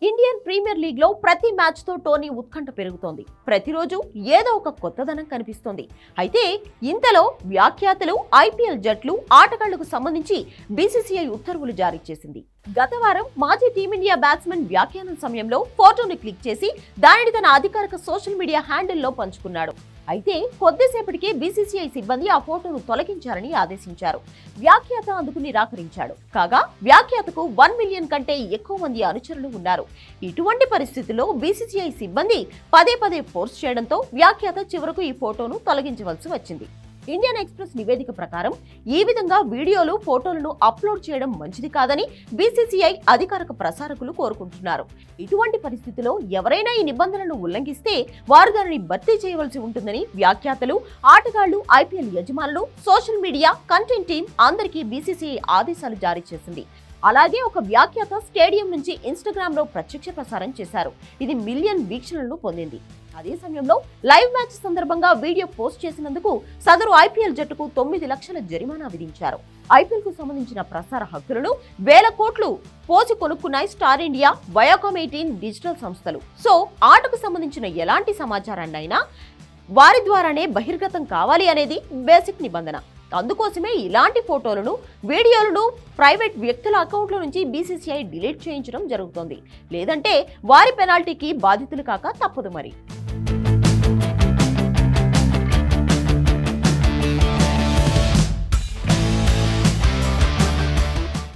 Indian premier league లో ప్రతి match తో టోనీ ఉత్కంఠ పెరుగుతోంది. ప్రతిరోజు ఏదో ఒక కొత్తదనం కనిపిస్తోంది. అయితే ఇంతలో వ్యాఖ్యాతలు, ఐపీఎల్ జట్లు, ఆటగాళ్లకు సంబంధించి బీసీసీఐ ఉత్తర్వులు జారీ చేసింది. గత వారం మాజీ టీమిండియా బ్యాట్స్మెన్ వ్యాఖ్యానం సమయంలో ఫోటోను క్లిక్ చేసి దానిని తన అధికారిక సోషల్ మీడియా హ్యాండిల్లో పంచుకున్నాడు. అయితే కొద్దిసేపటికే బీసీసీఐ సిబ్బంది ఆ ఫోటోను తొలగించారని ఆదేశించారు. వ్యాఖ్యాత అందుకు నిరాకరించాడు. కాగా వ్యాఖ్యాతకు 1 మిలియన్ కంటే ఎక్కువ మంది అనుచరులు ఉన్నారు. ఇటువంటి పరిస్థితుల్లో బీసీసీఐ సిబ్బంది పదే పదే ఫోర్స్ చేయడంతో వ్యాఖ్యాత చివరకు ఈ ఫోటోను తొలగించవలసి వచ్చింది. ఇండియన్ ఎక్స్ప్రెస్ నివేదిక ప్రకారం ఈ విధంగా వీడియోలు, ఫోటోలను అప్లోడ్ చేయడం మంచిది కాదని బీసీసీఐ అధికారిక ప్రసారకులు కోరుకుంటున్నారు. ఇటువంటి పరిస్థితిలో ఎవరైనా ఈ నిబంధనలను ఉల్లంఘిస్తే వారు దానిని భర్తీ చేయవలసి ఉంటుందని వ్యాఖ్యాతలు, ఆటగాళ్లు, ఐపీఎల్ యజమానులు, సోషల్ మీడియా, కంటెంట్ టీం అందరికీ బీసీసీఐ ఆదేశాలు జారీ చేసింది. అలాగే ఒక వ్యాఖ్యాత స్టేడియం నుంచి ఇన్స్టాగ్రామ్ లో ప్రత్యక్ష ప్రసారం చేశారు. ఇది మిలియన్ వీక్షణలను పొందింది. అదే సమయంలో లైవ్ మ్యాచ్ సందర్భంగా వీడియో పోస్ట్ చేసినందుకు సదరు ఐపీఎల్ జట్టుకు 9 లక్షల జరిమానా విధించారు. ఐపీఎల్ కు సంబంధించిన ప్రసార హక్కులను వేల కోట్లు పోసి కొనుక్కున్నాయి స్టార్ ఇండియా, వయాకామ్ 18 డిజిటల్ సంస్థలు. సో ఆటకు సంబంధించిన ఎలాంటి సమాచారాన్నైనా వారి ద్వారానే బహిర్గతం కావాలి అనేది బేసిక్ నిబంధన. అందుకోసమే ఇలాంటి ఫోటోలను, వీడియోలను ప్రైవేట్ వ్యక్తుల అకౌంట్ల నుంచి బీసీసీఐ డిలీట్ చేయించడం జరుగుతోంది. లేదంటే వారి పెనాల్టీకి బాధితులు కాక తప్పదు మరి.